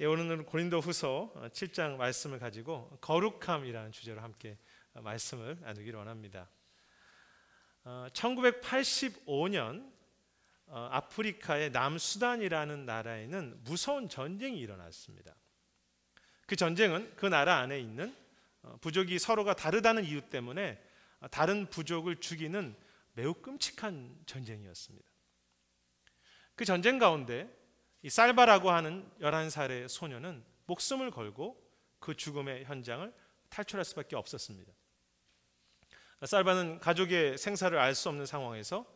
오늘은 고린도후서 7장 말씀을 가지고 거룩함이라는 주제로 함께 말씀을 나누기를 원합니다. 1985년 아프리카의 남수단이라는 나라에는 무서운 전쟁이 일어났습니다. 그 전쟁은 그 나라 안에 있는 부족이 서로가 다르다는 이유 때문에 다른 부족을 죽이는 매우 끔찍한 전쟁이었습니다. 그 전쟁 가운데 이 살바라고 하는 11살의 소녀는 목숨을 걸고 그 죽음의 현장을 탈출할 수밖에 없었습니다. 살바는 가족의 생사를 알 수 없는 상황에서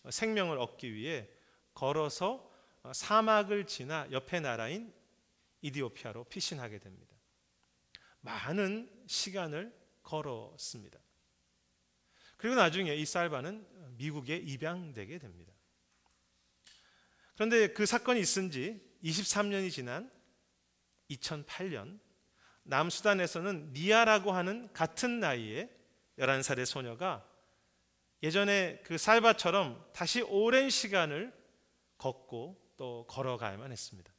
생명을 얻기 위해 걸어서 사막을 지나 옆의 나라인 이디오피아로 피신하게 됩니다. 많은 시간을 걸었습니다. 그리고 나중에 이 살바는 미국에 입양되게 됩니다. 그런데 그 사건이 있은 지 23년이 지난 2008년 남수단에서는 니아라고 하는 같은 나이의 11살의 소녀가 예전에 그 살바처럼 다시 오랜 시간을 걷고 또 걸어가야만 했습니다.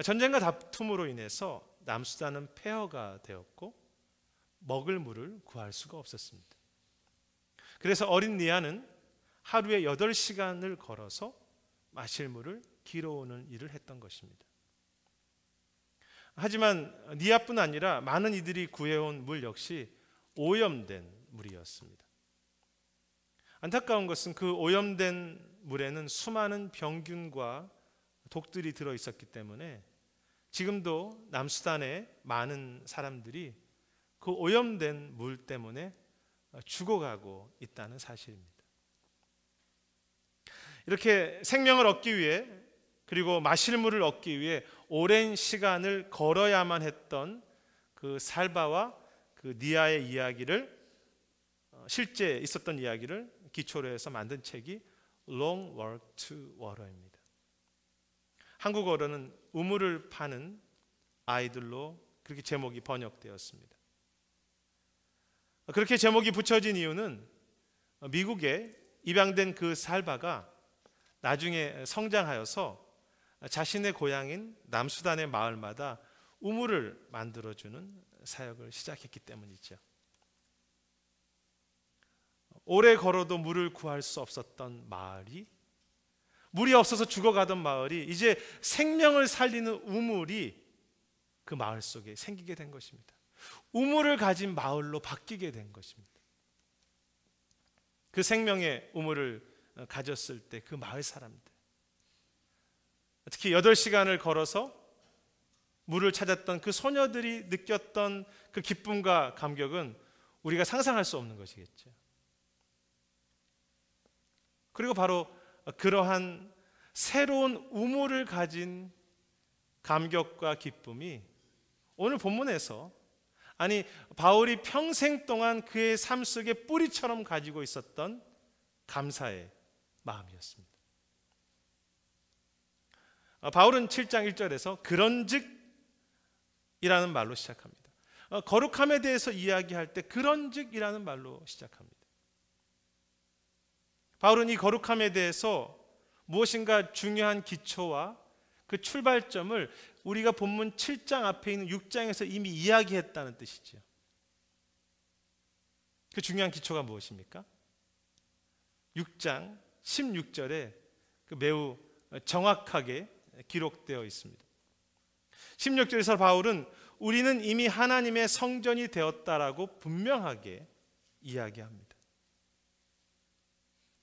전쟁과 다툼으로 인해서 남수단은 폐허가 되었고 먹을 물을 구할 수가 없었습니다. 그래서 어린 니아는 하루에 8시간을 걸어서 마실 물을 길어오는 일을 했던 것입니다. 하지만 니아뿐 아니라 많은 이들이 구해온 물 역시 오염된 물이었습니다. 안타까운 것은 그 오염된 물에는 수많은 병균과 독들이 들어있었기 때문에 지금도 남수단의 많은 사람들이 그 오염된 물 때문에 죽어가고 있다는 사실입니다. 이렇게 생명을 얻기 위해 그리고 마실 물을 얻기 위해 오랜 시간을 걸어야만 했던 그 살바와 그 니아의 이야기를 실제 있었던 이야기를 기초로 해서 만든 책이 Long Walk to Water입니다. 한국어로는 우물을 파는 아이들로 그렇게 제목이 번역되었습니다. 그렇게 제목이 붙여진 이유는 미국에 입양된 그 살바가 나중에 성장하여서 자신의 고향인 남수단의 마을마다 우물을 만들어주는 사역을 시작했기 때문이죠. 오래 걸어도 물을 구할 수 없었던 마을이, 물이 없어서 죽어가던 마을이 이제 생명을 살리는 우물이 그 마을 속에 생기게 된 것입니다. 우물을 가진 마을로 바뀌게 된 것입니다. 그 생명의 우물을 가졌을 때 그 마을 사람들, 특히 8시간을 걸어서 물을 찾았던 그 소녀들이 느꼈던 그 기쁨과 감격은 우리가 상상할 수 없는 것이겠죠. 그리고 바로 그러한 새로운 우물을 가진 감격과 기쁨이 오늘 본문에서, 아니 바울이 평생 동안 그의 삶 속에 뿌리처럼 가지고 있었던 감사의 마음이었습니다. 바울은 7장 1절에서 그런즉 이라는 말로 시작합니다. 거룩함에 대해서 이야기할 때 그런즉 이라는 말로 시작합니다. 바울은 이 거룩함에 대해서 무엇인가 중요한 기초와 그 출발점을 우리가 본문 7장 앞에 있는 6장에서 이미 이야기했다는 뜻이죠. 그 중요한 기초가 무엇입니까? 6장 16절에 그 매우 정확하게 기록되어 있습니다. 16절에서 바울은 우리는 이미 하나님의 성전이 되었다라고 분명하게 이야기합니다.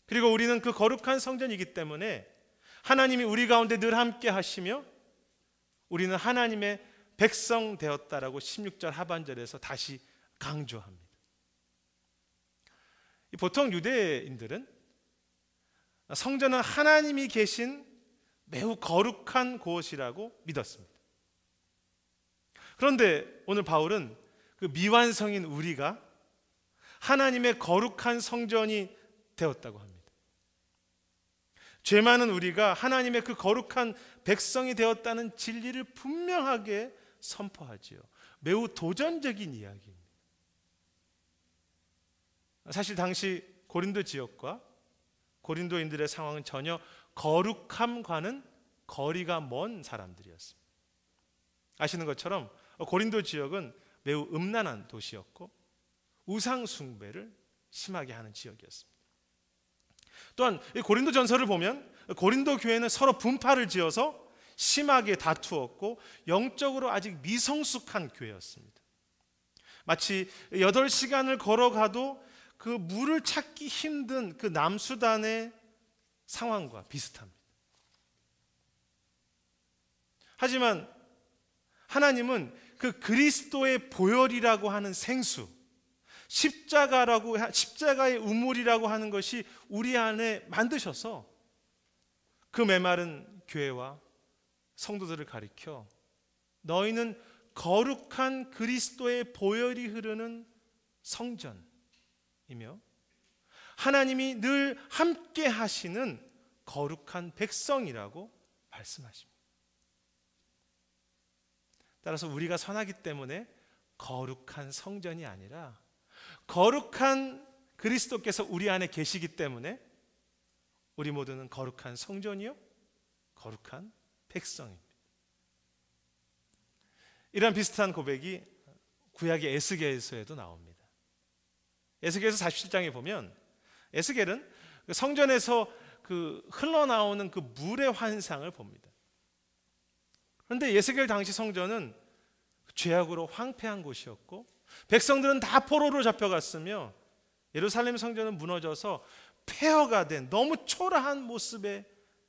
그리고 우리는 그 거룩한 성전이기 때문에 하나님이 우리 가운데 늘 함께 하시며 우리는 하나님의 백성 되었다라고 16절 하반절에서 다시 강조합니다. 보통 유대인들은 성전은 하나님이 계신 매우 거룩한 곳이라고 믿었습니다. 그런데 오늘 바울은 그 미완성인 우리가 하나님의 거룩한 성전이 되었다고 합니다. 죄 많은 우리가 하나님의 그 거룩한 백성이 되었다는 진리를 분명하게 선포하지요. 매우 도전적인 이야기입니다. 사실 당시 고린도 지역과 고린도인들의 상황은 전혀 거룩함과는 거리가 먼 사람들이었습니다. 아시는 것처럼 고린도 지역은 매우 음란한 도시였고 우상 숭배를 심하게 하는 지역이었습니다. 또한 이 고린도 전서를 보면 고린도 교회는 서로 분파를 지어서 심하게 다투었고 영적으로 아직 미성숙한 교회였습니다. 마치 8시간을 걸어가도 그 물을 찾기 힘든 그 남수단의 상황과 비슷합니다. 하지만 하나님은 그 그리스도의 보혈이라고 하는 생수, 십자가의 우물이라고 하는 것이 우리 안에 만드셔서 그 메마른 교회와 성도들을 가리켜 너희는 거룩한 그리스도의 보혈이 흐르는 성전이며 하나님이 늘 함께 하시는 거룩한 백성이라고 말씀하십니다. 따라서 우리가 선하기 때문에 거룩한 성전이 아니라 거룩한 그리스도께서 우리 안에 계시기 때문에 우리 모두는 거룩한 성전이요 거룩한 백성입니다. 이런 비슷한 고백이 구약의 에스겔서에도 나옵니다. 에스겔서 47장에 보면 에스겔은 성전에서 그 흘러나오는 그 물의 환상을 봅니다. 그런데 에스겔 당시 성전은 죄악으로 황폐한 곳이었고 백성들은 다 포로로 잡혀갔으며 예루살렘 성전은 무너져서 폐허가 된 너무 초라한 모습의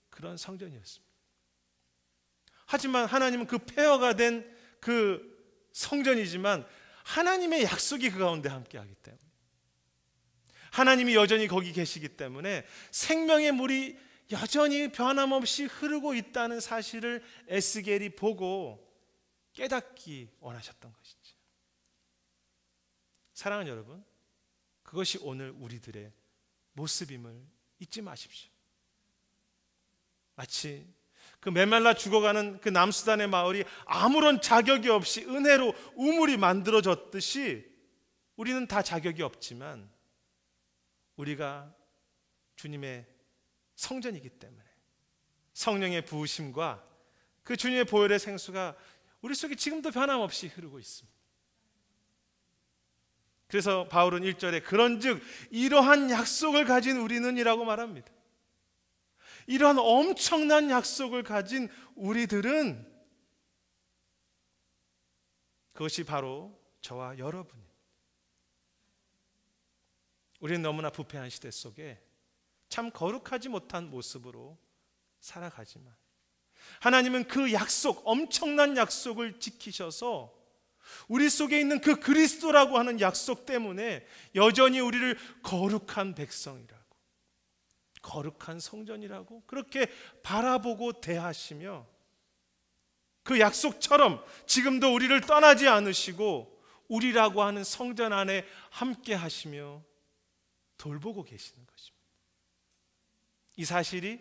그런 성전이었습니다. 하지만 하나님은 그 폐허가 된 그 성전이지만 하나님의 약속이 그 가운데 함께하기 때문에 하나님이 여전히 거기 계시기 때문에 생명의 물이 여전히 변함없이 흐르고 있다는 사실을 에스겔이 보고 깨닫기 원하셨던 것이죠. 사랑하는 여러분, 그것이 오늘 우리들의 모습임을 잊지 마십시오. 마치 그 메말라 죽어가는 그 남수단의 마을이 아무런 자격이 없이 은혜로 우물이 만들어졌듯이 우리는 다 자격이 없지만 우리가 주님의 성전이기 때문에 성령의 부으심과 그 주님의 보혈의 생수가 우리 속에 지금도 변함없이 흐르고 있습니다. 그래서 바울은 1절에 그런즉 이러한 약속을 가진 우리는 이라고 말합니다. 이러한 엄청난 약속을 가진 우리들은 그것이 바로 저와 여러분입니다. 우리는 너무나 부패한 시대 속에 참 거룩하지 못한 모습으로 살아가지만 하나님은 그 약속, 엄청난 약속을 지키셔서 우리 속에 있는 그 그리스도라고 하는 약속 때문에 여전히 우리를 거룩한 백성이라고 거룩한 성전이라고 그렇게 바라보고 대하시며 그 약속처럼 지금도 우리를 떠나지 않으시고 우리라고 하는 성전 안에 함께 하시며 돌보고 계시는 것입니다. 이 사실이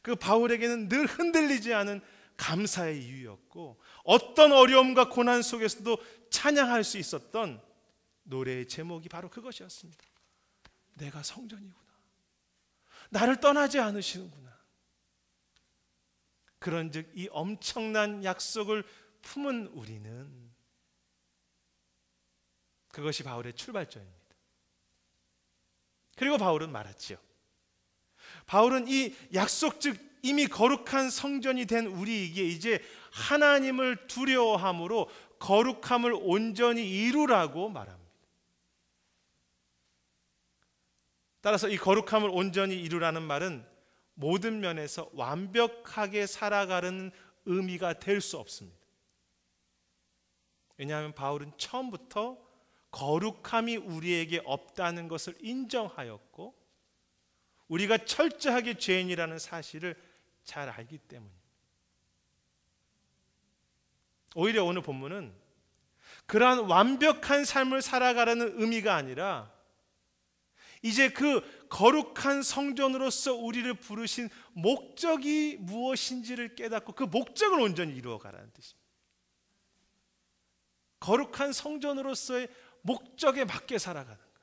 그 바울에게는 늘 흔들리지 않은 감사의 이유였고 어떤 어려움과 고난 속에서도 찬양할 수 있었던 노래의 제목이 바로 그것이었습니다. 내가 성전이구나. 나를 떠나지 않으시는구나. 그런즉 이 엄청난 약속을 품은 우리는 그것이 바울의 출발점입니다. 그리고 바울은 말했지요. 바울은 이 약속 즉 이미 거룩한 성전이 된 우리에게 이제 하나님을 두려워함으로 거룩함을 온전히 이루라고 말합니다. 따라서 이 거룩함을 온전히 이루라는 말은 모든 면에서 완벽하게 살아가는 의미가 될 수 없습니다. 왜냐하면 바울은 처음부터 거룩함이 우리에게 없다는 것을 인정하였고 우리가 철저하게 죄인이라는 사실을 잘 알기 때문입니다. 오히려 오늘 본문은 그러한 완벽한 삶을 살아가라는 의미가 아니라 이제 그 거룩한 성전으로서 우리를 부르신 목적이 무엇인지를 깨닫고 그 목적을 온전히 이루어가라는 뜻입니다. 거룩한 성전으로서의 목적에 맞게 살아가는 것,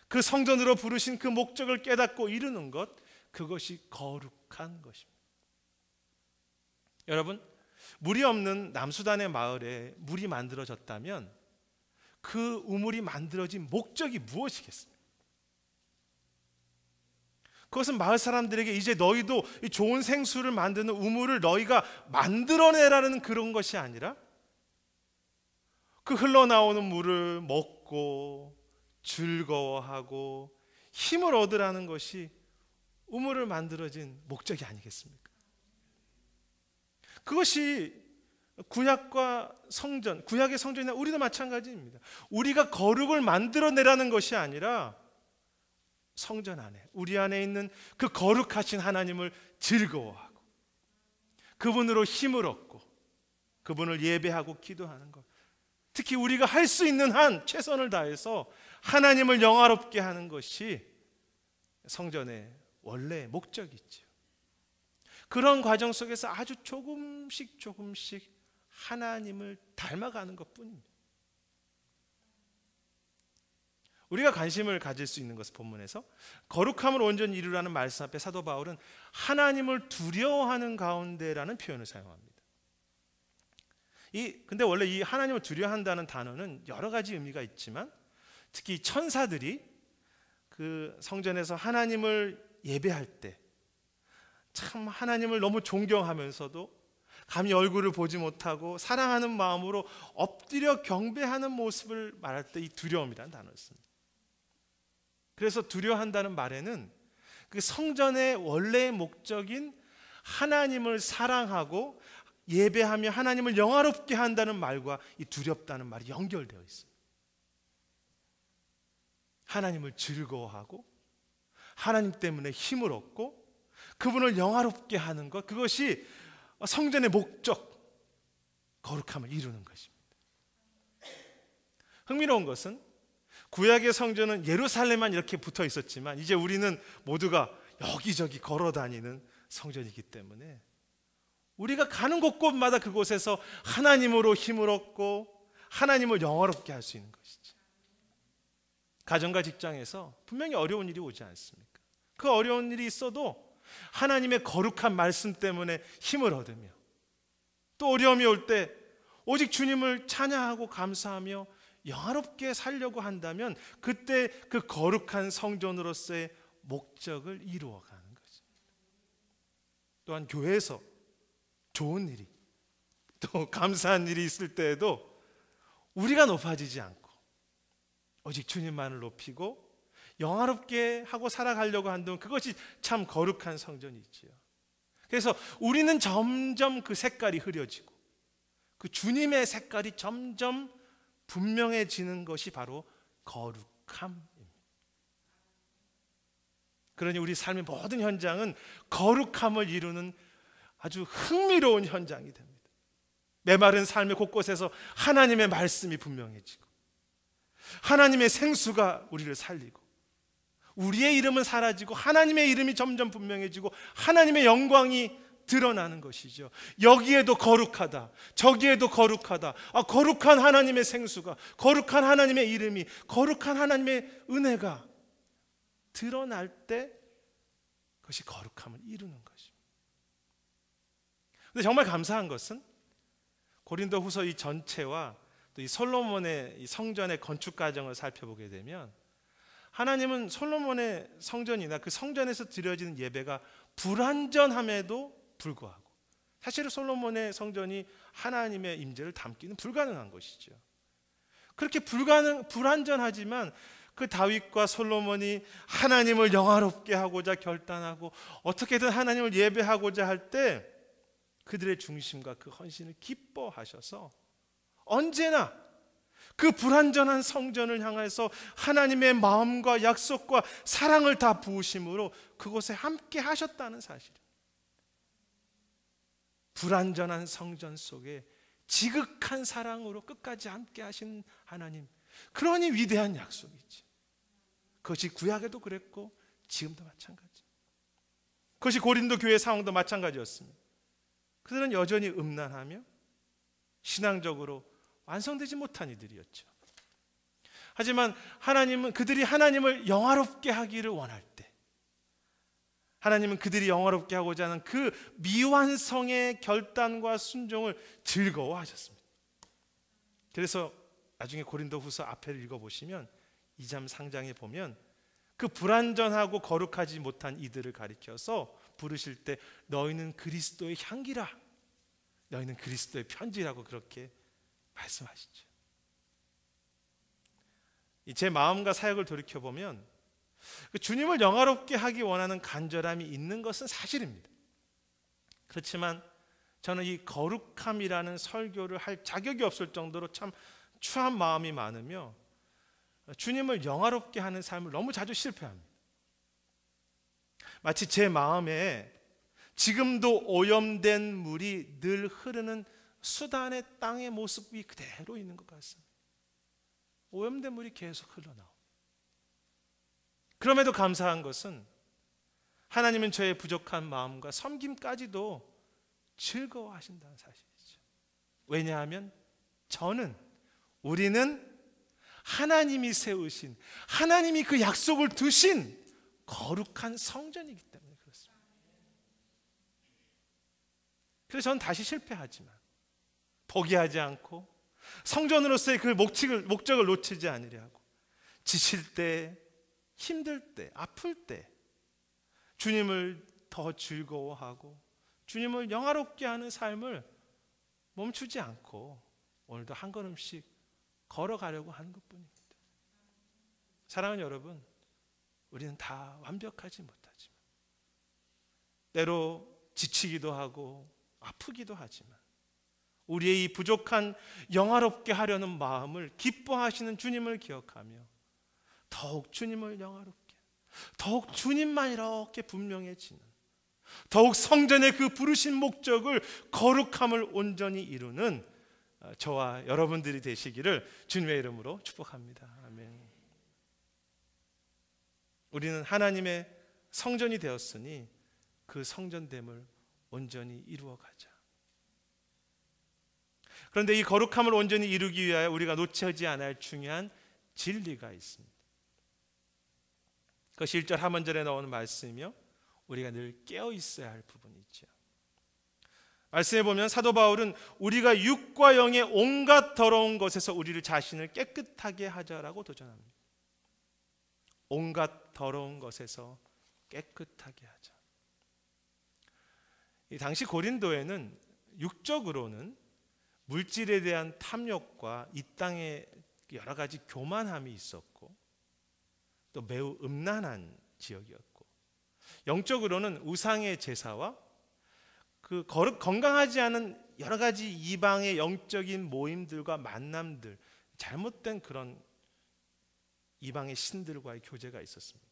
그 성전으로 부르신 그 목적을 깨닫고 이루는 것, 그것이 거룩한 것입니다. 여러분, 물이 없는 남수단의 마을에 물이 만들어졌다면 그 우물이 만들어진 목적이 무엇이겠습니까? 그것은 마을 사람들에게 이제 너희도 이 좋은 생수를 만드는 우물을 너희가 만들어내라는 그런 것이 아니라 그 흘러나오는 물을 먹고 즐거워하고 힘을 얻으라는 것이 우물을 만들어진 목적이 아니겠습니까? 그것이 구약과 성전, 구약의 성전이나 우리도 마찬가지입니다. 우리가 거룩을 만들어내라는 것이 아니라 성전 안에, 우리 안에 있는 그 거룩하신 하나님을 즐거워하고 그분으로 힘을 얻고 그분을 예배하고 기도하는 것, 특히 우리가 할 수 있는 한 최선을 다해서 하나님을 영화롭게 하는 것이 성전의 원래 목적이죠. 그런 과정 속에서 아주 조금씩 하나님을 닮아가는 것뿐입니다. 우리가 관심을 가질 수 있는 것은 본문에서 거룩함을 온전히 이루라는 말씀 앞에 사도 바울은 하나님을 두려워하는 가운데라는 표현을 사용합니다. 근데 원래 이 하나님을 두려워한다는 단어는 여러 가지 의미가 있지만 특히 천사들이 그 성전에서 하나님을 예배할 때 참 하나님을 너무 존경하면서도 감히 얼굴을 보지 못하고 사랑하는 마음으로 엎드려 경배하는 모습을 말할 때 이 두려움이라는 단어를 씁니다. 그래서 두려워한다는 말에는 그 성전의 원래의 목적인 하나님을 사랑하고 예배하며 하나님을 영화롭게 한다는 말과 이 두렵다는 말이 연결되어 있어요. 하나님을 즐거워하고 하나님 때문에 힘을 얻고 그분을 영화롭게 하는 것, 그것이 성전의 목적, 거룩함을 이루는 것입니다. 흥미로운 것은 구약의 성전은 예루살렘만 이렇게 붙어 있었지만 이제 우리는 모두가 여기저기 걸어 다니는 성전이기 때문에 우리가 가는 곳곳마다 그곳에서 하나님으로 힘을 얻고 하나님을 영화롭게 할 수 있는 것이죠. 가정과 직장에서 분명히 어려운 일이 오지 않습니까? 그 어려운 일이 있어도 하나님의 거룩한 말씀 때문에 힘을 얻으며 또 어려움이 올 때 오직 주님을 찬양하고 감사하며 영화롭게 살려고 한다면 그때 그 거룩한 성전으로서의 목적을 이루어가는 거죠. 또한 교회에서 좋은 일이 또 감사한 일이 있을 때에도 우리가 높아지지 않고 오직 주님만을 높이고 영화롭게 하고 살아가려고 한다면 그것이 참 거룩한 성전이지요. 그래서 우리는 점점 그 색깔이 흐려지고 그 주님의 색깔이 점점 분명해지는 것이 바로 거룩함입니다. 그러니 우리 삶의 모든 현장은 거룩함을 이루는 아주 흥미로운 현장이 됩니다. 메마른 삶의 곳곳에서 하나님의 말씀이 분명해지고 하나님의 생수가 우리를 살리고 우리의 이름은 사라지고 하나님의 이름이 점점 분명해지고 하나님의 영광이 드러나는 것이죠. 여기에도 거룩하다, 저기에도 거룩하다. 거룩한 하나님의 생수가, 거룩한 하나님의 이름이, 거룩한 하나님의 은혜가 드러날 때 그것이 거룩함을 이루는 것입니다. 근데 정말 감사한 것은 고린도후서 이 전체와 또 이 솔로몬의 이 성전의 건축 과정을 살펴보게 되면 하나님은 솔로몬의 성전이나 그 성전에서 드려지는 예배가 불완전함에도 불구하고 사실은 솔로몬의 성전이 하나님의 임재를 담기는 불가능한 것이죠. 그렇게 불완전하지만 그 다윗과 솔로몬이 하나님을 영화롭게 하고자 결단하고 어떻게든 하나님을 예배하고자 할 때 그들의 중심과 그 헌신을 기뻐하셔서 언제나 그 불완전한 성전을 향해서 하나님의 마음과 약속과 사랑을 다 부으심으로 그곳에 함께 하셨다는 사실입니다. 불완전한 성전 속에 지극한 사랑으로 끝까지 함께 하신 하나님, 그러니 위대한 약속이지. 그것이 구약에도 그랬고 지금도 마찬가지. 그것이 고린도 교회 상황도 마찬가지였습니다. 그들은 여전히 음란하며 신앙적으로 완성되지 못한 이들이었죠. 하지만 하나님은 그들이 하나님을 영화롭게 하기를 원할 때 하나님은 그들이 영화롭게 하고자 하는 그 미완성의 결단과 순종을 즐거워하셨습니다. 그래서 나중에 고린도후서 앞에를 읽어보시면 2장 3장에 보면 그 불완전하고 거룩하지 못한 이들을 가리켜서 부르실 때 너희는 그리스도의 향기라, 너희는 그리스도의 편지라고 그렇게 말씀하시죠. 제 마음과 사역을 돌이켜보면 주님을 영화롭게 하기 원하는 간절함이 있는 것은 사실입니다. 그렇지만 저는 이 거룩함이라는 설교를 할 자격이 없을 정도로 참 추한 마음이 많으며 주님을 영화롭게 하는 삶을 너무 자주 실패합니다. 마치 제 마음에 지금도 오염된 물이 늘 흐르는 수단의 땅의 모습이 그대로 있는 것 같습니다. 오염된 물이 계속 흘러나옵니다. 그럼에도 감사한 것은 하나님은 저의 부족한 마음과 섬김까지도 즐거워하신다는 사실이죠. 왜냐하면 우리는 하나님이 세우신, 하나님이 그 약속을 두신 거룩한 성전이기 때문에 그렇습니다. 그래서 저는 다시 실패하지만 포기하지 않고 성전으로서의 그 목적을 놓치지 않으려고 지칠 때, 힘들 때, 아플 때 주님을 더 즐거워하고 주님을 영화롭게 하는 삶을 멈추지 않고 오늘도 한 걸음씩 걸어가려고 하는 것뿐입니다. 사랑하는 여러분, 우리는 다 완벽하지 못하지만 때로 지치기도 하고 아프기도 하지만 우리의 이 부족한 영화롭게 하려는 마음을 기뻐하시는 주님을 기억하며 더욱 주님을 영화롭게, 더욱 주님만 이렇게 분명해지는, 더욱 성전의 그 부르신 목적을, 거룩함을 온전히 이루는 저와 여러분들이 되시기를 주님의 이름으로 축복합니다. 아멘. 우리는 하나님의 성전이 되었으니 그 성전됨을 온전히 이루어가자. 그런데 이 거룩함을 온전히 이루기 위하여 우리가 놓치지 않아야 할 중요한 진리가 있습니다. 그것이 1절 하반절에 나오는 말씀이며 우리가 늘 깨어 있어야 할 부분이 있죠. 말씀해 보면 사도 바울은 우리가 육과 영의 온갖 더러운 것에서 우리를 자신을 깨끗하게 하자라고 도전합니다. 온갖 더러운 것에서 깨끗하게 하자. 이 당시 고린도에는 육적으로는 물질에 대한 탐욕과 이 땅에 여러 가지 교만함이 있었고 또 매우 음란한 지역이었고, 영적으로는 우상의 제사와 그 건강하지 않은 여러 가지 이방의 영적인 모임들과 만남들, 잘못된 그런 이방의 신들과의 교제가 있었습니다.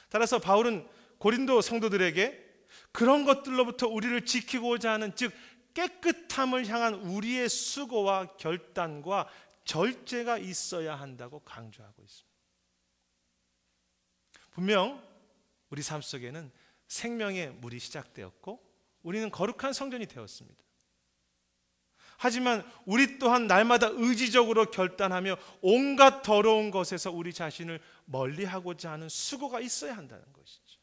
따라서 바울은 고린도 성도들에게 그런 것들로부터 우리를 지키고자 하는, 즉 깨끗함을 향한 우리의 수고와 결단과 절제가 있어야 한다고 강조하고 있습니다. 분명 우리 삶 속에는 생명의 물이 시작되었고 우리는 거룩한 성전이 되었습니다. 하지만 우리 또한 날마다 의지적으로 결단하며 온갖 더러운 것에서 우리 자신을 멀리하고자 하는 수고가 있어야 한다는 것이죠.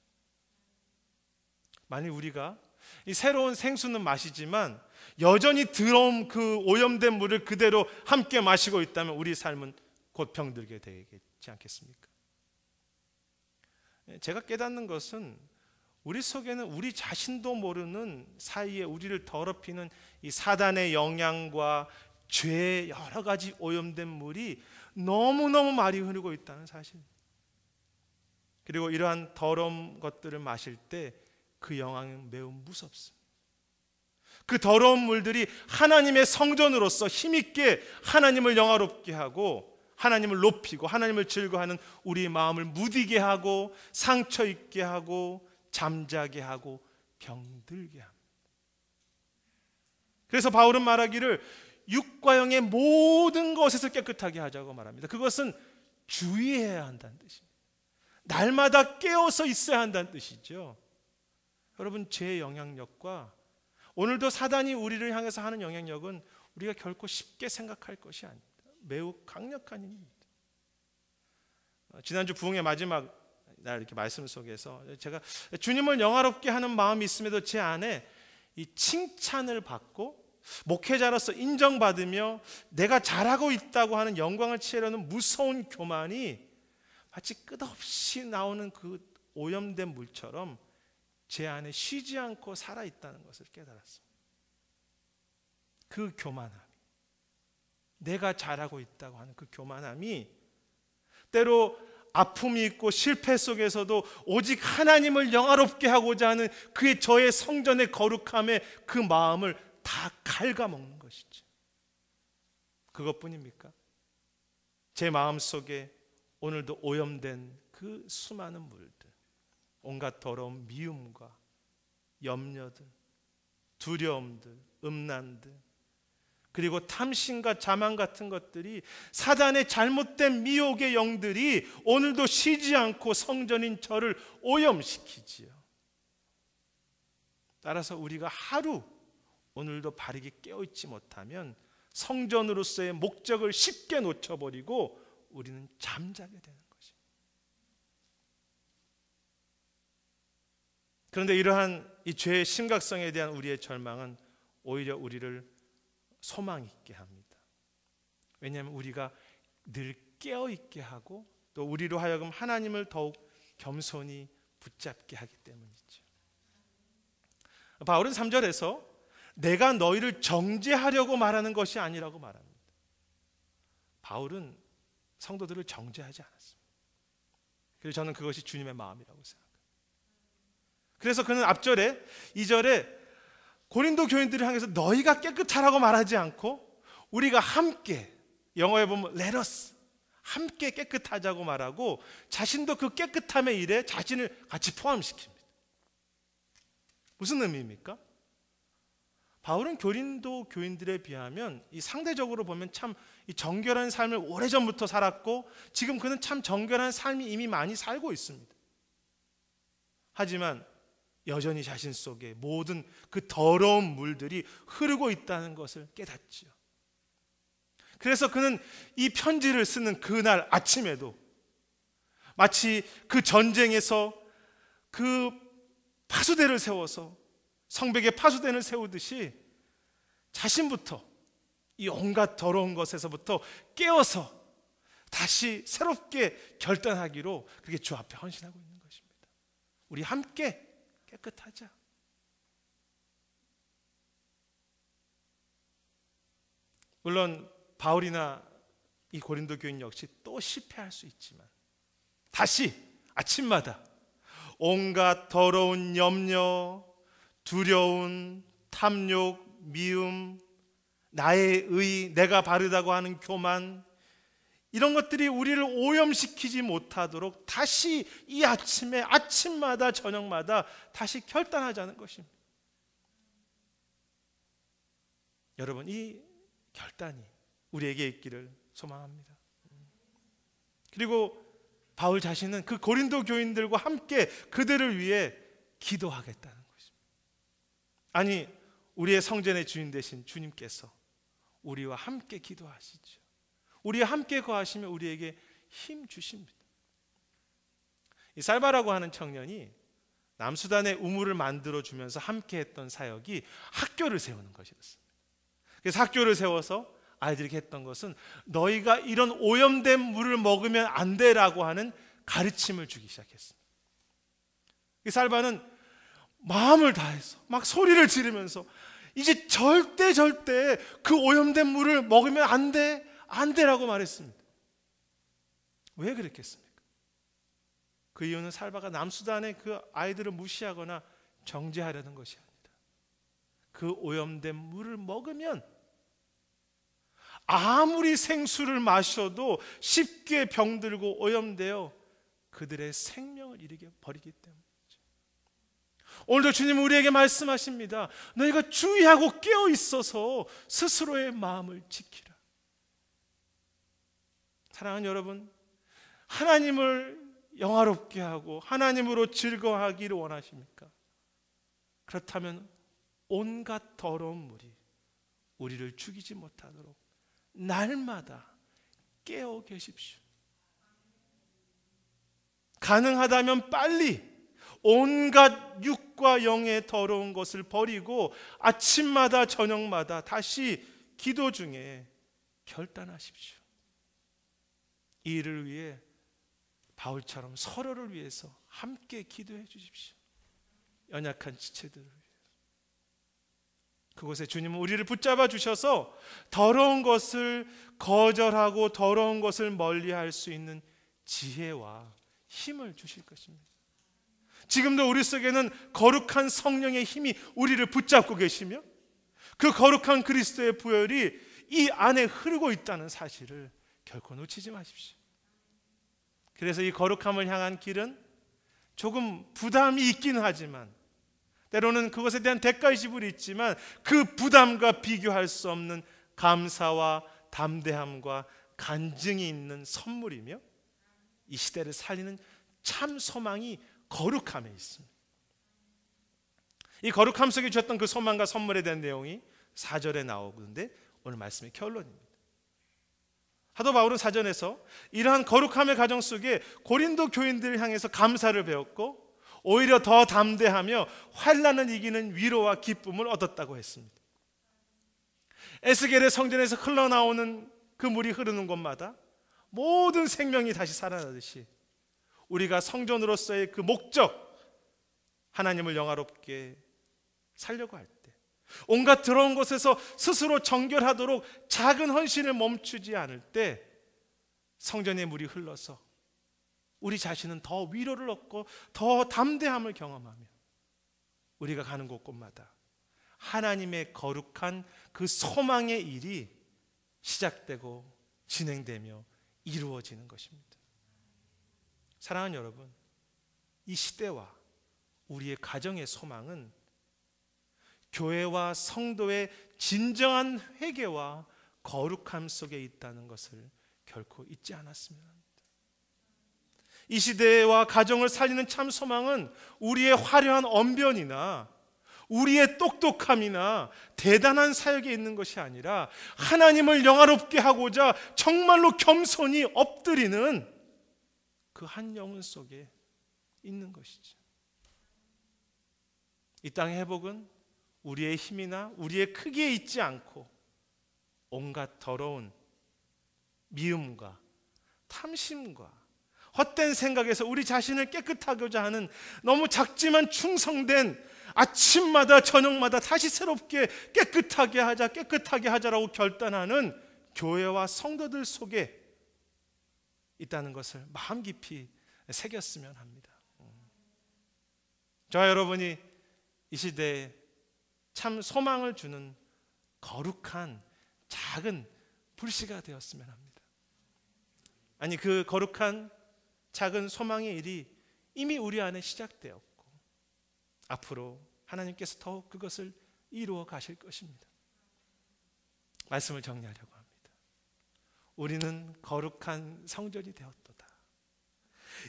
만일 우리가 이 새로운 생수는 마시지만 여전히 더러운 그 오염된 물을 그대로 함께 마시고 있다면 우리 삶은 곧 병들게 되지 않겠습니까? 제가 깨닫는 것은 우리 속에는 우리 자신도 모르는 사이에 우리를 더럽히는 이 사단의 영향과 죄의 여러 가지 오염된 물이 너무너무 많이 흐르고 있다는 사실. 그리고 이러한 더러운 것들을 마실 때 그 영향은 매우 무섭습니다. 그 더러운 물들이 하나님의 성전으로서 힘있게 하나님을 영화롭게 하고 하나님을 높이고 하나님을 즐거워하는 우리 마음을 무디게 하고 상처 있게 하고 잠자게 하고 병들게 합니다. 그래서 바울은 말하기를 육과 영의 모든 것에서 깨끗하게 하자고 말합니다. 그것은 주의해야 한다는 뜻입니다. 날마다 깨어서 있어야 한다는 뜻이죠. 여러분, 죄의 영향력과 오늘도 사단이 우리를 향해서 하는 영향력은 우리가 결코 쉽게 생각할 것이 아닙니다. 매우 강력한 힘입니다. 지난주 부흥의 마지막 날 이렇게 말씀 속에서 제가 주님을 영화롭게 하는 마음이 있음에도 제 안에 이 칭찬을 받고 목회자로서 인정받으며 내가 잘하고 있다고 하는 영광을 취하려는 무서운 교만이 마치 끝없이 나오는 그 오염된 물처럼 제 안에 쉬지 않고 살아있다는 것을 깨달았습니다. 그 교만함이, 내가 잘하고 있다고 하는 그 교만함이 때로 아픔이 있고 실패 속에서도 오직 하나님을 영화롭게 하고자 하는 그의 저의 성전의 거룩함에 그 마음을 다 갉아먹는 것이죠. 그것뿐입니까? 제 마음속에 오늘도 오염된 그 수많은 물들, 온갖 더러운 미움과 염려들, 두려움들, 음란들, 그리고 탐심과 자만 같은 것들이, 사단의 잘못된 미혹의 영들이 오늘도 쉬지 않고 성전인 저를 오염시키지요. 따라서 우리가 하루 오늘도 바르게 깨어있지 못하면 성전으로서의 목적을 쉽게 놓쳐버리고 우리는 잠자게 되는 것입니다. 그런데 이러한 이 죄의 심각성에 대한 우리의 절망은 오히려 우리를 소망 있게 합니다. 왜냐하면 우리가 늘 깨어있게 하고 또 우리로 하여금 하나님을 더욱 겸손히 붙잡게 하기 때문이죠. 바울은 3절에서 내가 너희를 정죄하려고 말하는 것이 아니라고 말합니다. 바울은 성도들을 정죄하지 않았습니다. 그래서 저는 그것이 주님의 마음이라고 생각합니다. 그래서 그는 앞절에 2절에 고린도 교인들을 향해서 너희가 깨끗하라고 말하지 않고 우리가 함께, 영어에 보면 let us, 함께 깨끗하자고 말하고 자신도 그 깨끗함의 일에 자신을 같이 포함시킵니다. 무슨 의미입니까? 바울은 고린도 교인들에 비하면 이 상대적으로 보면 참 이 정결한 삶을 오래전부터 살았고 지금 그는 참 정결한 삶이 이미 많이 살고 있습니다. 하지만 여전히 자신 속에 모든 그 더러운 물들이 흐르고 있다는 것을 깨닫지요. 그래서 그는 이 편지를 쓰는 그날 아침에도 마치 그 전쟁에서 그 파수대를 세워서 성벽에 파수대를 세우듯이 자신부터 이 온갖 더러운 것에서부터 깨어서 다시 새롭게 결단하기로 그렇게 주 앞에 헌신하고 있는 것입니다. 우리 함께 깨끗하자. 물론 바울이나 이 고린도 교인 역시 또 실패할 수 있지만 다시 아침마다 온갖 더러운 염려, 두려움, 탐욕, 미움, 나의 의, 내가 바르다고 하는 교만, 이런 것들이 우리를 오염시키지 못하도록 다시 이 아침에, 아침마다 저녁마다 다시 결단하자는 것입니다. 여러분, 이 결단이 우리에게 있기를 소망합니다. 그리고 바울 자신은 그 고린도 교인들과 함께 그들을 위해 기도하겠다는 것입니다. 아니, 우리의 성전의 주인 되신 주님께서 우리와 함께 기도하시죠. 우리와 함께 거하시며 우리에게 힘 주십니다. 이 살바라고 하는 청년이 남수단의 우물을 만들어 주면서 함께 했던 사역이 학교를 세우는 것이었습니다. 그래서 학교를 세워서 아이들에게 했던 것은 너희가 이런 오염된 물을 먹으면 안 돼라고 하는 가르침을 주기 시작했습니다. 이 살바는 마음을 다해서 막 소리를 지르면서 이제 절대 그 오염된 물을 먹으면 안 돼라고 말했습니다. 왜 그랬겠습니까? 그 이유는 살바가 남수단의 그 아이들을 무시하거나 정죄하려는 것이 아니라 그 오염된 물을 먹으면 아무리 생수를 마셔도 쉽게 병들고 오염되어 그들의 생명을 잃게 버리기 때문이죠. 오늘도 주님은 우리에게 말씀하십니다. 너희가 주의하고 깨어 있어서 스스로의 마음을 지키라. 사랑하는 여러분, 하나님을 영화롭게 하고 하나님으로 즐거워하기를 원하십니까? 그렇다면 온갖 더러운 물이 우리를 죽이지 못하도록 날마다 깨어 계십시오. 가능하다면 빨리 온갖 육과 영의 더러운 것을 버리고 아침마다 저녁마다 다시 기도 중에 결단하십시오. 이 일을 위해 바울처럼 서로를 위해서 함께 기도해 주십시오. 연약한 지체들을 위해서. 그곳에 주님은 우리를 붙잡아 주셔서 더러운 것을 거절하고 더러운 것을 멀리할 수 있는 지혜와 힘을 주실 것입니다. 지금도 우리 속에는 거룩한 성령의 힘이 우리를 붙잡고 계시며 그 거룩한 그리스도의 보혈이 이 안에 흐르고 있다는 사실을 결코 놓치지 마십시오. 그래서 이 거룩함을 향한 길은 조금 부담이 있긴 하지만, 때로는 그것에 대한 대가의 지불이 있지만, 그 부담과 비교할 수 없는 감사와 담대함과 간증이 있는 선물이며 이 시대를 살리는 참 소망이 거룩함에 있습니다. 이 거룩함 속에 주셨던 그 소망과 선물에 대한 내용이 4절에 나오는데 오늘 말씀의 결론입니다. 사도 바울은 사전에서 이러한 거룩함의 가정 속에 고린도 교인들을 향해서 감사를 배웠고 오히려 더 담대하며 환난을 이기는 위로와 기쁨을 얻었다고 했습니다. 에스겔의 성전에서 흘러나오는 그 물이 흐르는 곳마다 모든 생명이 다시 살아나듯이 우리가 성전으로서의 그 목적, 하나님을 영화롭게 살려고 할 때, 온갖 더러운 곳에서 스스로 정결하도록 작은 헌신을 멈추지 않을 때 성전의 물이 흘러서 우리 자신은 더 위로를 얻고 더 담대함을 경험하며 우리가 가는 곳곳마다 하나님의 거룩한 그 소망의 일이 시작되고 진행되며 이루어지는 것입니다. 사랑하는 여러분, 이 시대와 우리의 가정의 소망은 교회와 성도의 진정한 회개와 거룩함 속에 있다는 것을 결코 잊지 않았으면 합니다. 이 시대와 가정을 살리는 참 소망은 우리의 화려한 언변이나 우리의 똑똑함이나 대단한 사역에 있는 것이 아니라 하나님을 영화롭게 하고자 정말로 겸손히 엎드리는 그 한 영혼 속에 있는 것이죠. 이 땅의 회복은 우리의 힘이나 우리의 크기에 있지 않고 온갖 더러운 미움과 탐심과 헛된 생각에서 우리 자신을 깨끗하고자 하는 너무 작지만 충성된 아침마다 저녁마다 다시 새롭게 깨끗하게 하자라고 결단하는 교회와 성도들 속에 있다는 것을 마음 깊이 새겼으면 합니다. 저와 여러분이 이 시대에 참 소망을 주는 거룩한 작은 불씨가 되었으면 합니다. 아니, 그 거룩한 작은 소망의 일이 이미 우리 안에 시작되었고 앞으로 하나님께서 더욱 그것을 이루어 가실 것입니다. 말씀을 정리하려고 합니다. 우리는 거룩한 성전이 되었도다.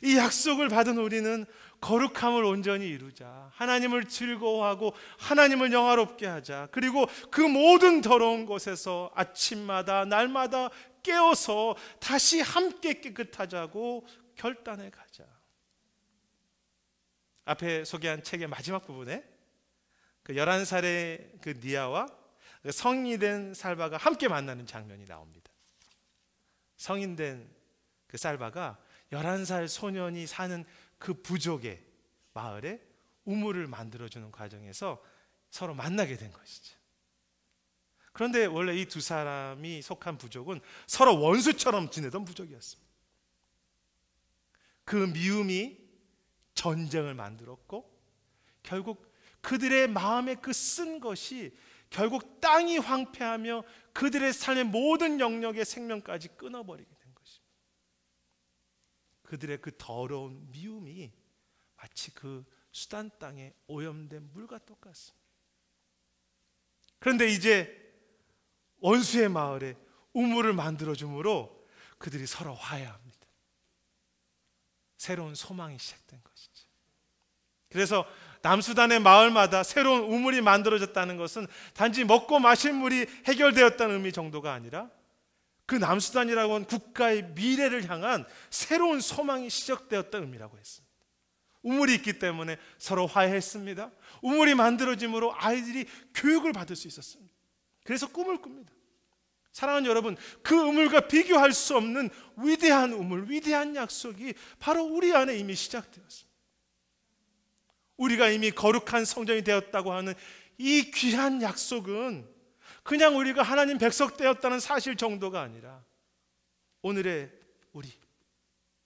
이 약속을 받은 우리는 거룩함을 온전히 이루자, 하나님을 즐거워하고 하나님을 영화롭게 하자, 그리고 그 모든 더러운 곳에서 아침마다 날마다 깨어서 다시 함께 깨끗하자고 결단해 가자. 앞에 소개한 책의 마지막 부분에 그 11살의 그 니아와 성인이 된 살바가 함께 만나는 장면이 나옵니다. 성인 된 그 살바가 11살 소년이 사는 그 부족의 마을에 우물을 만들어주는 과정에서 서로 만나게 된 것이죠. 그런데 원래 이 두 사람이 속한 부족은 서로 원수처럼 지내던 부족이었습니다. 그 미움이 전쟁을 만들었고 결국 그들의 마음에 그 쓴 것이 결국 땅이 황폐하며 그들의 삶의 모든 영역의 생명까지 끊어버리게 된 것입니다. 그들의 그 더러운 미움이 마치 그 수단 땅에 오염된 물과 똑같습니다. 그런데 이제 원수의 마을에 우물을 만들어줌으로 그들이 서로 화해합니다. 새로운 소망이 시작된 것이죠. 그래서 남수단의 마을마다 새로운 우물이 만들어졌다는 것은 단지 먹고 마실 물이 해결되었다는 의미 정도가 아니라 그 남수단이라고 하는 국가의 미래를 향한 새로운 소망이 시작되었다는 의미라고 했습니다. 우물이 있기 때문에 서로 화해했습니다. 우물이 만들어짐으로 아이들이 교육을 받을 수 있었습니다. 그래서 꿈을 꿉니다. 사랑하는 여러분, 그 우물과 비교할 수 없는 위대한 우물, 위대한 약속이 바로 우리 안에 이미 시작되었습니다. 우리가 이미 거룩한 성전이 되었다고 하는 이 귀한 약속은 그냥 우리가 하나님 백성 되었다는 사실 정도가 아니라 오늘의 우리,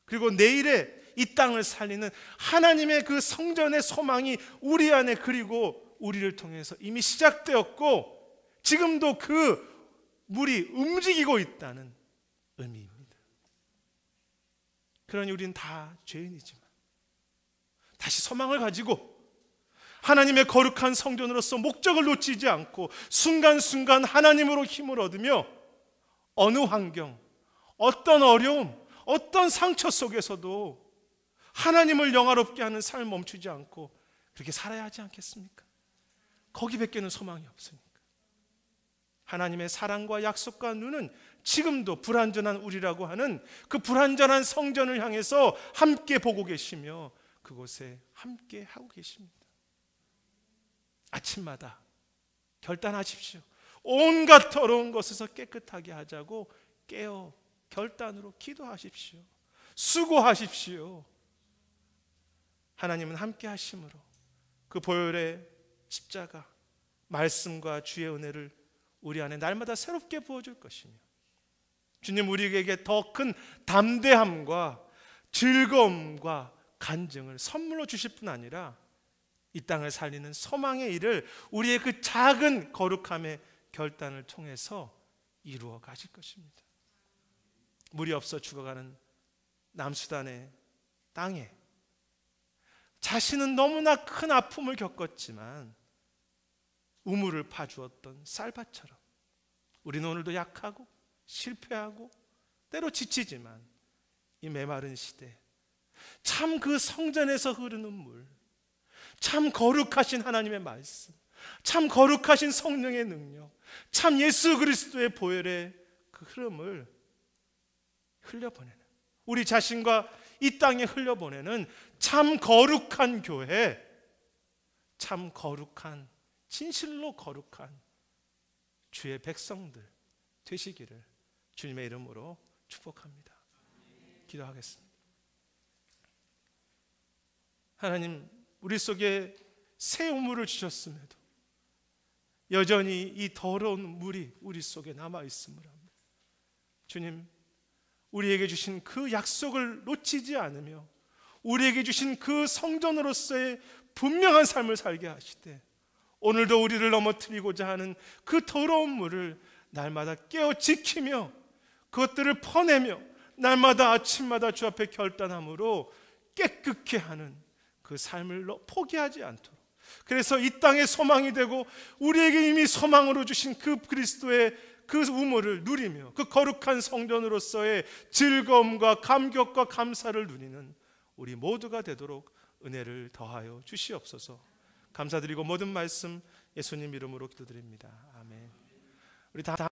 그리고 내일의 이 땅을 살리는 하나님의 그 성전의 소망이 우리 안에, 그리고 우리를 통해서 이미 시작되었고 지금도 그 물이 움직이고 있다는 의미입니다. 그러니 우리는 다 죄인이지만 다시 소망을 가지고 하나님의 거룩한 성전으로서 목적을 놓치지 않고 순간순간 하나님으로 힘을 얻으며 어느 환경, 어떤 어려움, 어떤 상처 속에서도 하나님을 영화롭게 하는 삶을 멈추지 않고 그렇게 살아야 하지 않겠습니까? 거기밖에는 소망이 없으니까. 하나님의 사랑과 약속과 눈은 지금도 불완전한 우리라고 하는 그 불완전한 성전을 향해서 함께 보고 계시며 그곳에 함께 하고 계십니다. 아침마다 결단하십시오. 온갖 더러운 것에서 깨끗하게 하자고 깨어 결단으로 기도하십시오. 수고하십시오. 하나님은 함께 하심으로 그 보혈의 십자가, 말씀과 주의 은혜를 우리 안에 날마다 새롭게 부어줄 것이며 주님 우리에게 더 큰 담대함과 즐거움과 간증을 선물로 주실 뿐 아니라 이 땅을 살리는 소망의 일을 우리의 그 작은 거룩함의 결단을 통해서 이루어 가실 것입니다. 물이 없어 죽어가는 남수단의 땅에 자신은 너무나 큰 아픔을 겪었지만 우물을 파주었던 쌀밭처럼 우리는 오늘도 약하고 실패하고 때로 지치지만 이 메마른 시대 참 그 성전에서 흐르는 물, 참 거룩하신 하나님의 말씀, 참 거룩하신 성령의 능력, 참 예수 그리스도의 보혈의 그 흐름을 흘려보내는, 우리 자신과 이 땅에 흘려보내는 참 거룩한 교회, 참 거룩한, 진실로 거룩한 주의 백성들 되시기를 주님의 이름으로 축복합니다. 기도하겠습니다. 하나님, 우리 속에 새 우물을 주셨음에도 여전히 이 더러운 물이 우리 속에 남아있음을 합니다. 주님, 우리에게 주신 그 약속을 놓치지 않으며 우리에게 주신 그 성전으로서의 분명한 삶을 살게 하시되 오늘도 우리를 넘어뜨리고자 하는 그 더러운 물을 날마다 깨어 지키며 그것들을 퍼내며 날마다 아침마다 주 앞에 결단함으로 깨끗게 하는 그 삶을 포기하지 않도록, 그래서 이 땅의 소망이 되고 우리에게 이미 소망으로 주신 그 그리스도의 그 우물을 누리며 그 거룩한 성전으로서의 즐거움과 감격과 감사를 누리는 우리 모두가 되도록 은혜를 더하여 주시옵소서. 감사드리고 모든 말씀 예수님 이름으로 기도드립니다. 아멘. 우리 다